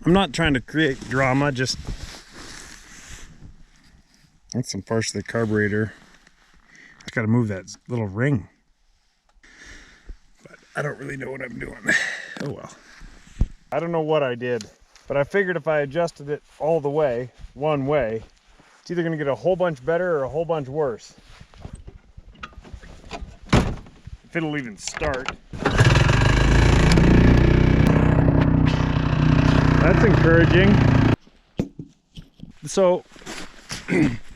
I'm not trying to create drama, just that's some parts of the carburetor. I gotta move that little ring. But I don't really know what I'm doing. Oh well. I don't know what I did, but I figured if I adjusted it all the way, one way, it's either gonna get a whole bunch better or a whole bunch worse. If it'll even start. That's encouraging. So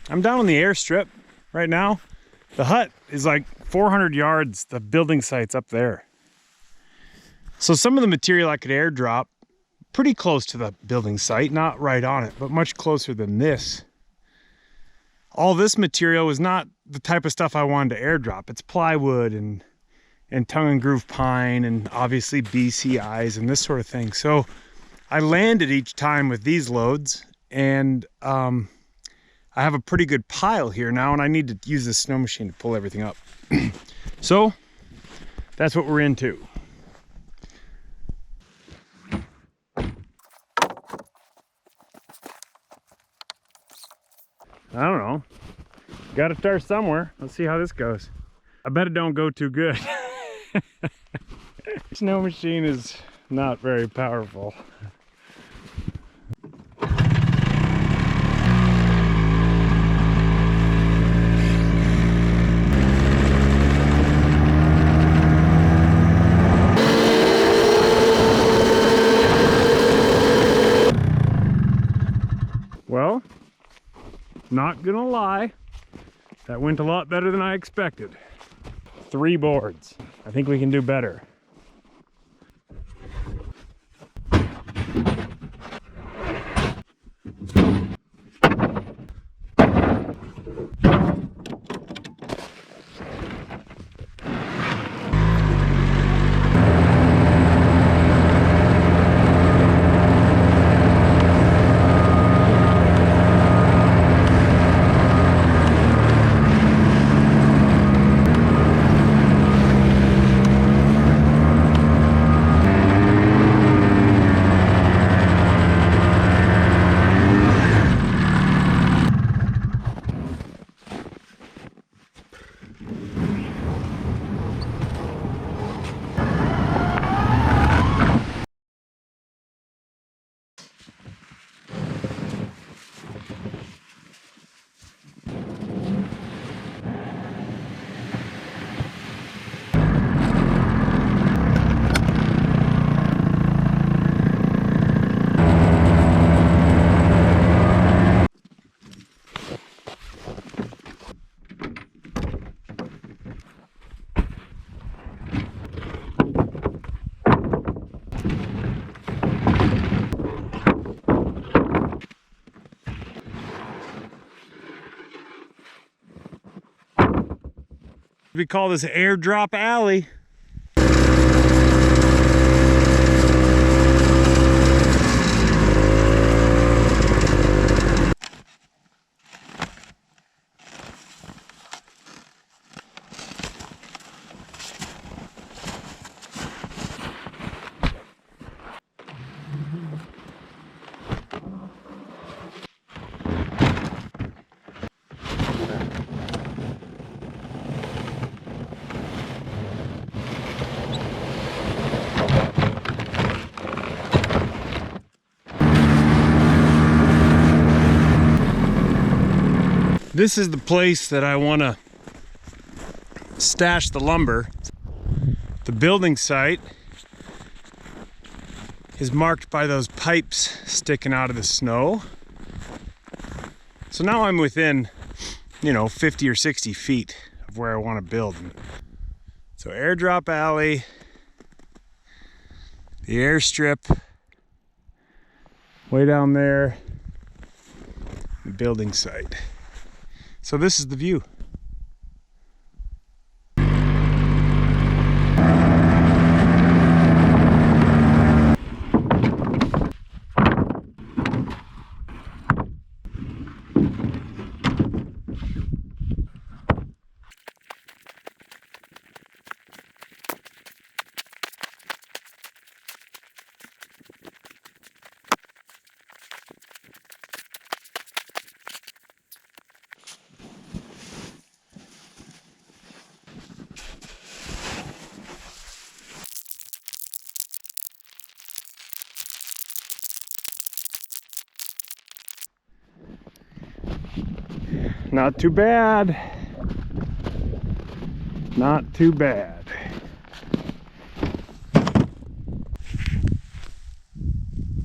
I'm down on the airstrip right now. The hut is like 400 yards, the building site's up there. So some of the material I could airdrop pretty close to the building site, not right on it, but much closer than this. All this material is not the type of stuff I wanted to airdrop. It's plywood and tongue and groove pine and obviously BCIs and this sort of thing. So I landed each time with these loads, and I have a pretty good pile here now, and I need to use this snow machine to pull everything up. So that's what we're into. I don't know. Got to start somewhere. Let's see how this goes. I bet it don't go too good. Snow machine is not very powerful. Well, not gonna lie, that went a lot better than I expected. 3 boards. I think we can do better. We call this airdrop alley. This is the place that I want to stash the lumber. The building site is marked by those pipes sticking out of the snow. So now I'm within, 50 or 60 feet of where I want to build. So airdrop alley, the airstrip, way down there, the building site. So this is the view. Not too bad. Not too bad.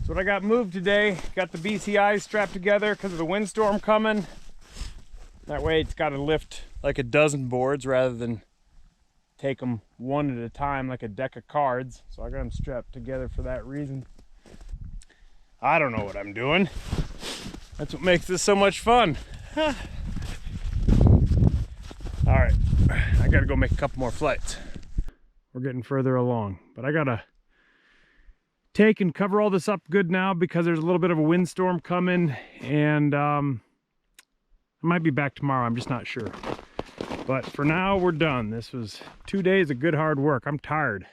So what I got moved today, got the BCIs strapped together because of the windstorm coming. That way it's got to lift like a dozen boards rather than take them one at a time like a deck of cards. So I got them strapped together for that reason. I don't know what I'm doing. That's what makes this so much fun. All right, I gotta go make a couple more flights. We're getting further along, but I gotta take and cover all this up good now because there's a little bit of a windstorm coming, and I might be back tomorrow, I'm just not sure. But for now, we're done. This was 2 days of good hard work. I'm tired.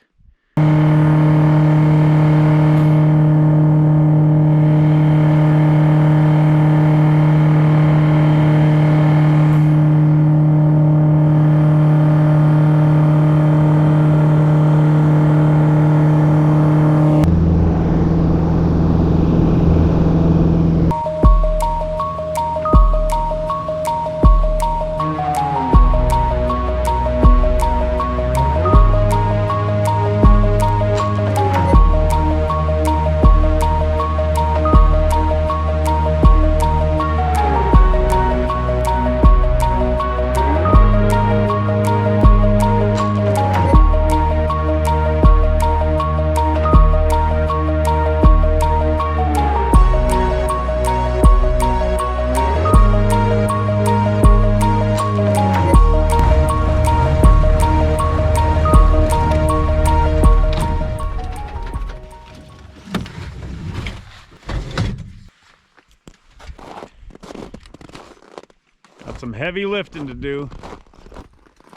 Some heavy lifting to do.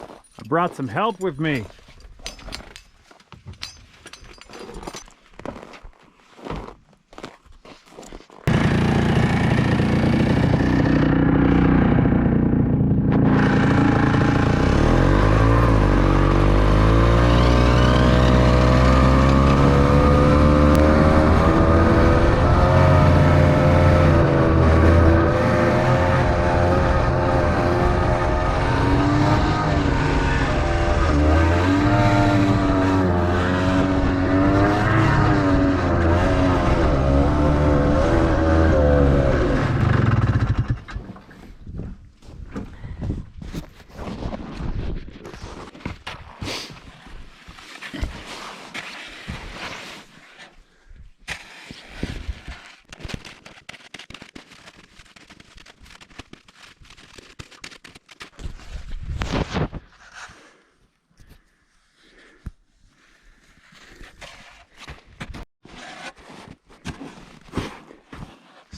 I brought some help with me.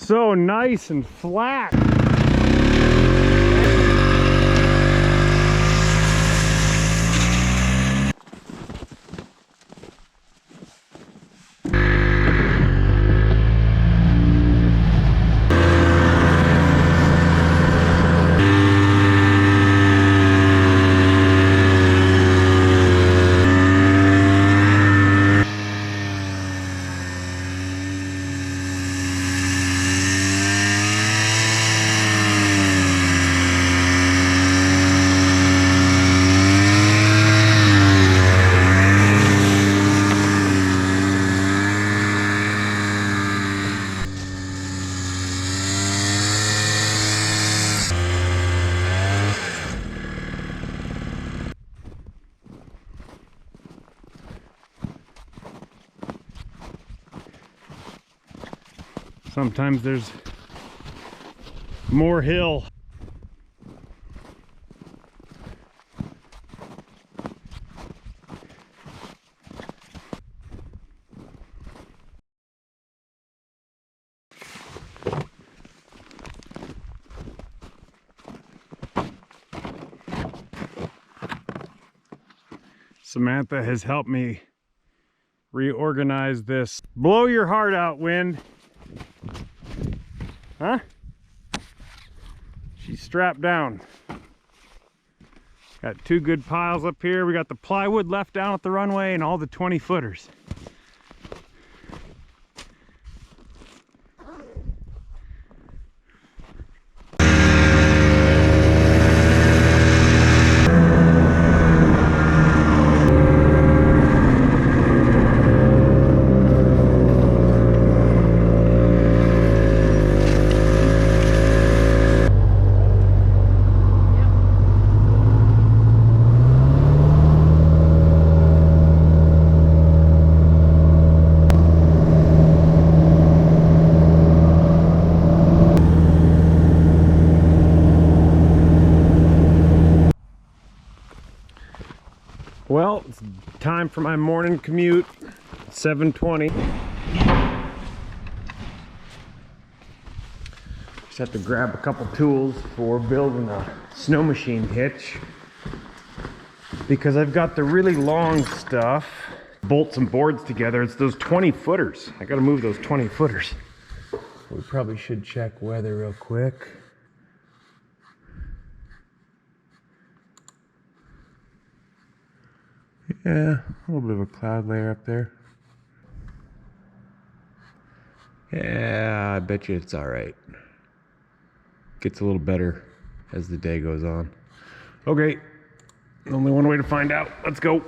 So nice and flat. Sometimes there's more hill. Samantha has helped me reorganize this. Blow your heart out, wind. Huh? She's strapped down. Got two good piles up here. We got the plywood left down at the runway and all the 20-footers. Well, it's time for my morning commute, 7:20. Just have to grab a couple tools for building a snow machine hitch, because I've got the really long stuff, bolt some boards together. It's those 20 footers. I gotta move those 20 footers. We probably should check weather real quick. Yeah, a little bit of a cloud layer up there. Yeah, I bet you it's all right. Gets a little better as the day goes on. Okay, only one way to find out. Let's go.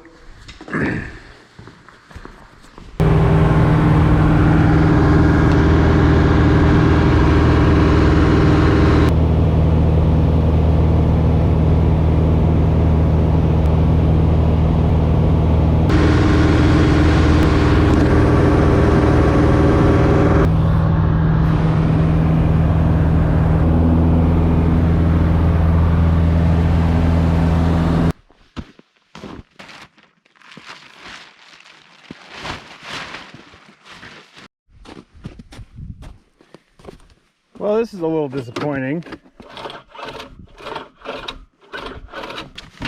Well, this is a little disappointing.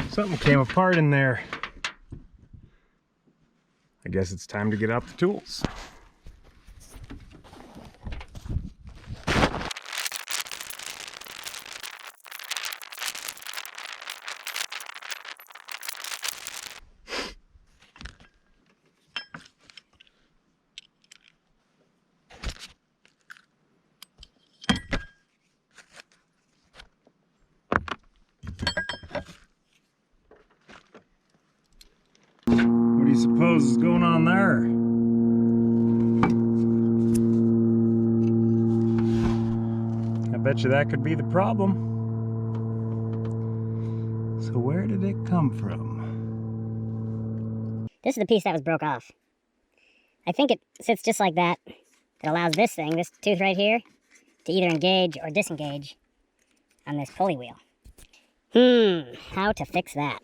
Something came apart in there. I guess it's time to get out the tools. What do you suppose is going on there? I bet you that could be the problem. So where did it come from? This is the piece that was broke off. I think it sits just like that. It allows this thing, this tooth right here, to either engage or disengage on this pulley wheel. How to fix that?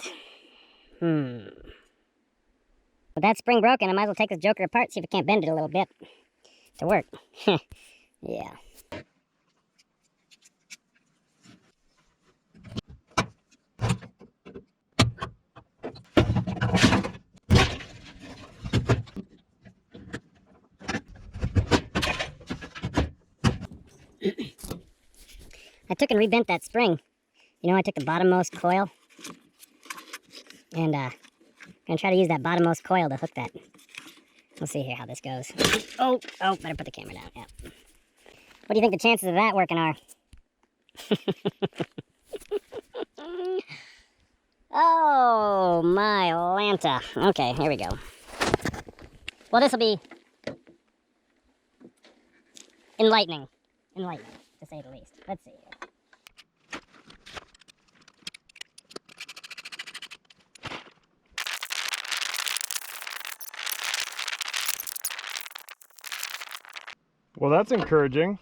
With that spring broken, I might as well take this joker apart, see if I can't bend it a little bit to work. Yeah. I took and rebent that spring. You know, I took the bottommost coil and I'm gonna try to use that bottommost coil to hook that. We'll see here how this goes. Oh, better put the camera down. Yeah. What do you think the chances of that working are? Oh, my Lanta. Okay, here we go. Well, this will be enlightening, to say the least. Let's see here. Well, that's encouraging.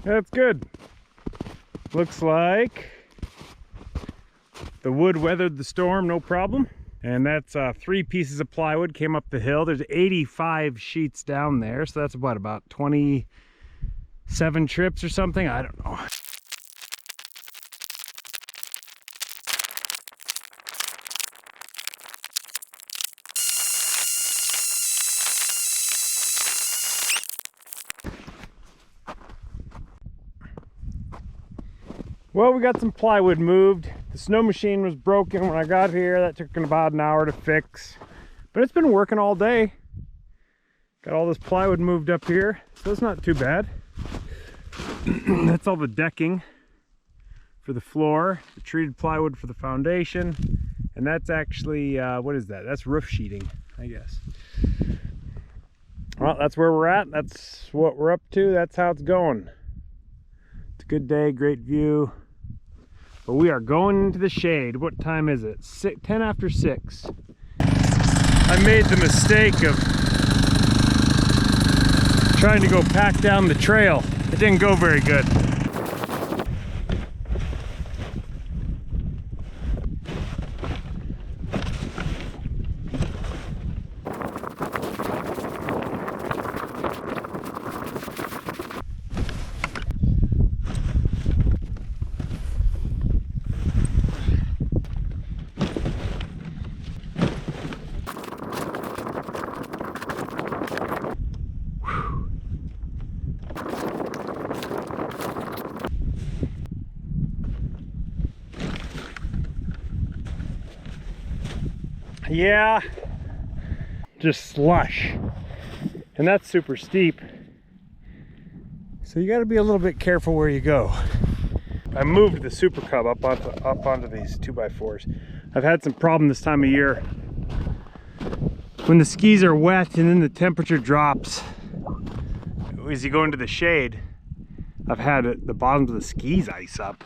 That's good. Looks like the wood weathered the storm, no problem. And that's 3 pieces of plywood came up the hill. There's 85 sheets down there, so that's about 27 trips or something. I don't know. Well, we got some plywood moved. The snow machine was broken when I got here. That took about an hour to fix. But it's been working all day. Got all this plywood moved up here, so it's not too bad. That's all the decking for the floor, the treated plywood for the foundation, and that's actually, what is that? That's roof sheeting, I guess. Well, that's where we're at. That's what we're up to. That's how it's going. It's a good day, great view. But we are going into the shade. What time is it? 10 after 6. I made the mistake of trying to go pack down the trail. It didn't go very good. Yeah, just slush, and that's super steep, so you got to be a little bit careful where you go. I moved the Super Cub up onto these 2x4s. I've had some problem this time of year when the skis are wet and then the temperature drops. As you go into the shade, I've had the bottoms of the skis ice up,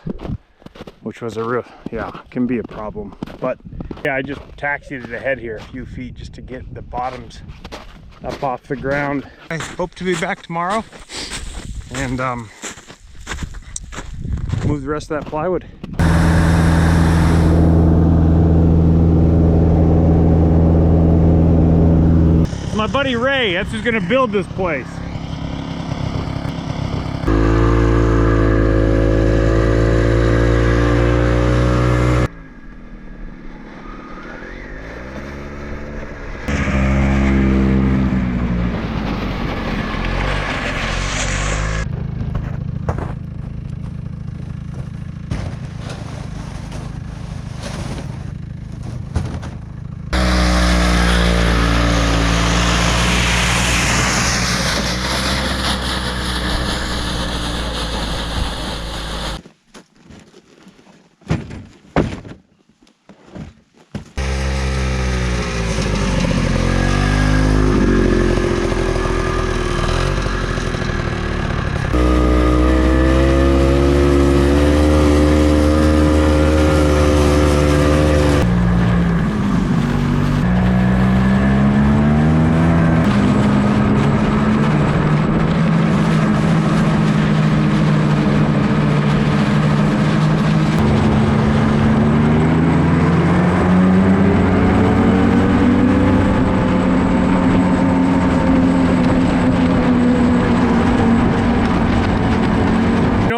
which was a real, can be a problem. But yeah, I just taxied it ahead here a few feet just to get the bottoms up off the ground. I hope to be back tomorrow and move the rest of that plywood. My buddy Ray, that's who's gonna build this place.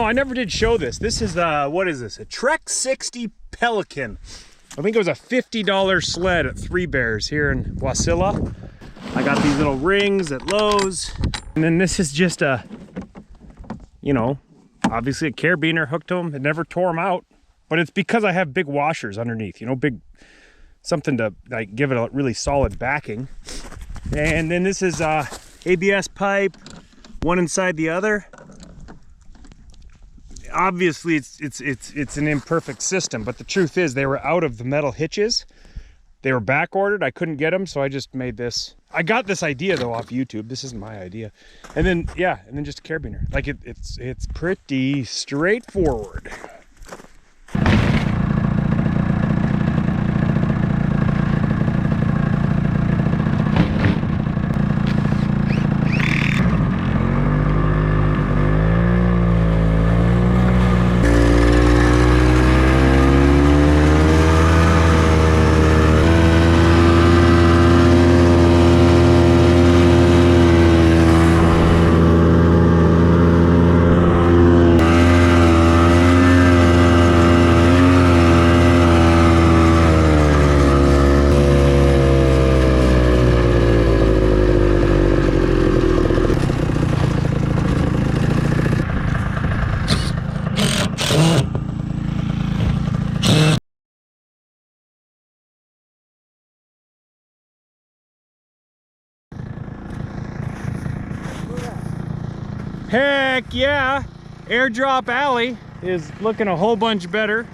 I never did show this. This is, what is this? A Trek 60 Pelican. I think it was a $50 sled at Three Bears here in Wasilla. I got these little rings at Lowe's. And then this is just a, you know, obviously a carabiner hooked to them. It never tore them out. But it's because I have big washers underneath, you know, big, something to like give it a really solid backing. And then this is ABS pipe, one inside the other. Obviously it's an imperfect system, but the truth is they were out of the metal hitches. They were back ordered. I couldn't get them, so I just made this. I got this idea though off YouTube. This isn't my idea. And then and then just a carabiner. Like it's pretty straightforward. Heck yeah! Airdrop Alley is looking a whole bunch better.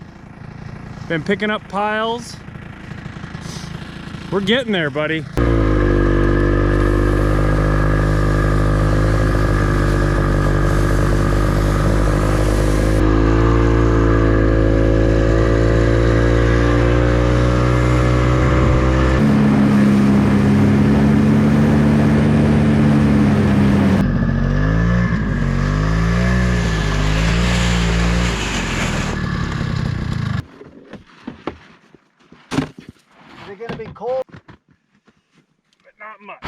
Been picking up piles. We're getting there, buddy. Is it gonna be cold? But not much.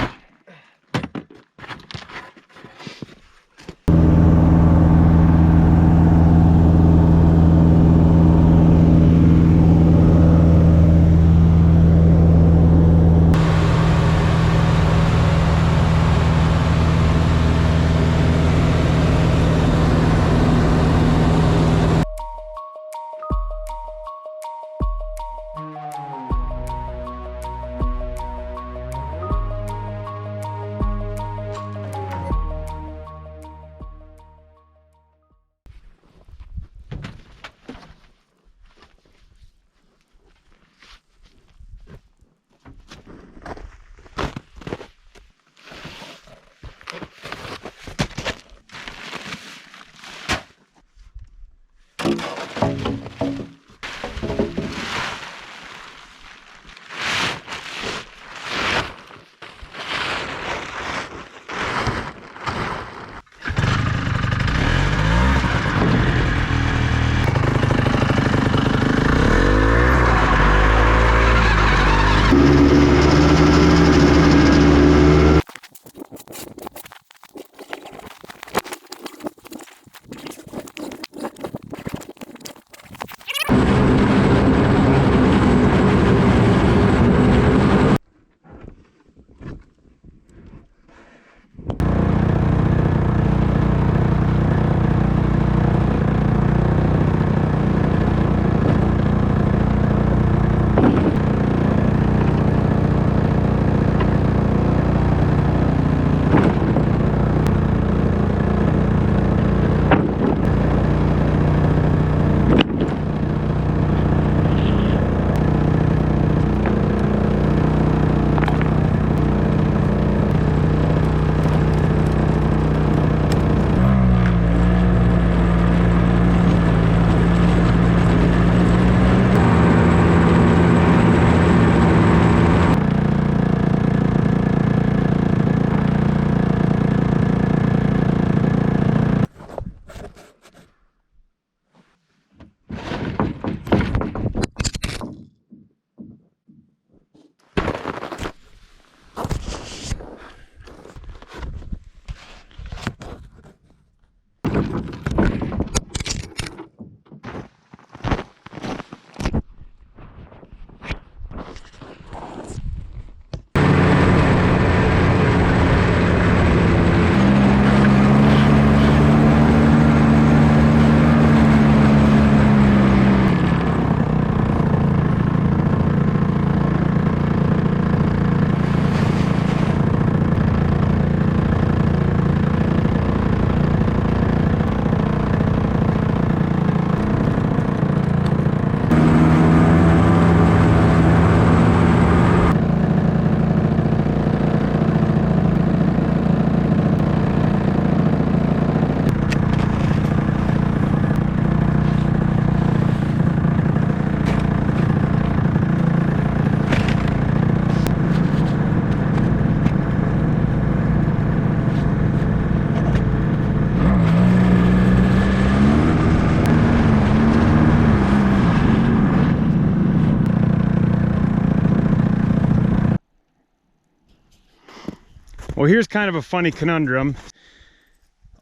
Well, here's kind of a funny conundrum.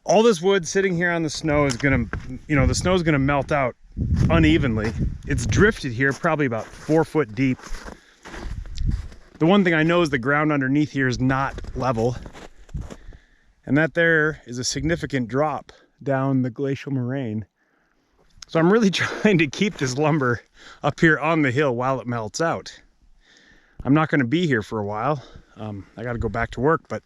All this wood sitting here on the snow is gonna, the snow is gonna melt out unevenly. It's drifted here probably about 4 foot deep. The one thing I know is the ground underneath here is not level. And that there is a significant drop down the glacial moraine. So I'm really trying to keep this lumber up here on the hill while it melts out. I'm not gonna be here for a while. I gotta go back to work, but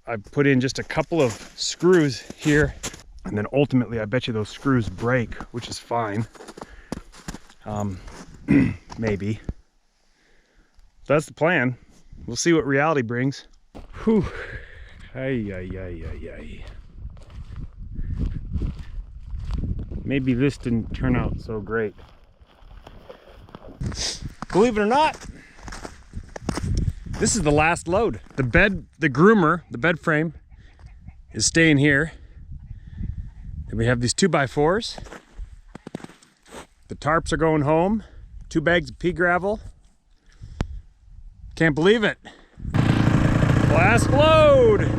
I put in just a couple of screws here, and then ultimately I bet you those screws break, which is fine. Maybe. That's the plan. We'll see what reality brings. Whew. Ay, ay, ay, ay, ay. Maybe this didn't turn out so great. Believe it or not, this is the last load. The bed, the groomer, the bed frame is staying here. And we have these 2x4s. The tarps are going home. 2 bags of pea gravel. Can't believe it. Last load.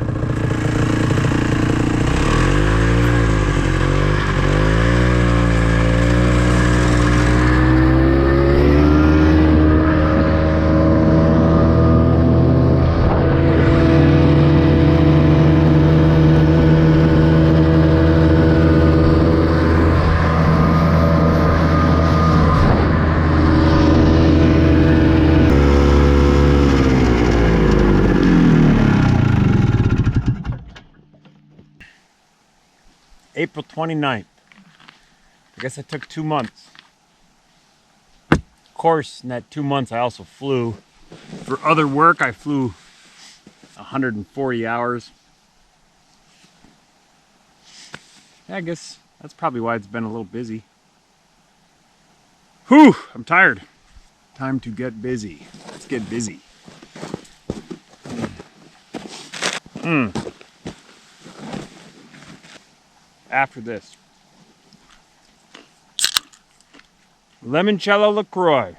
April 29th. I guess I took 2 months. Of course, in that 2 months, I also flew. For other work, I flew 140 hours. Yeah, I guess that's probably why it's been a little busy. Whew, I'm tired. Time to get busy. Let's get busy. After this, limoncello LaCroix.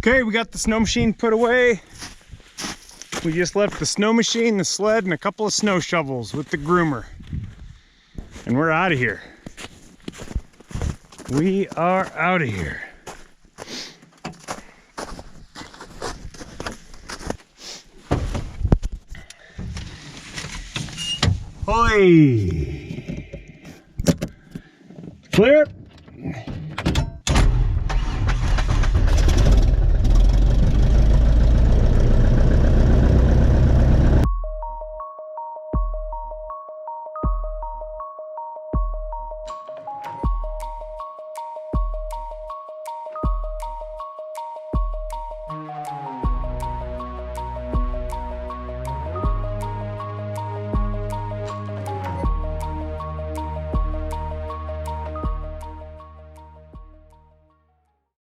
Okay, we got the snow machine put away. We just left the snow machine, the sled, and a couple of snow shovels with the groomer. And we're out of here. We are out of here. Hoy! Clear.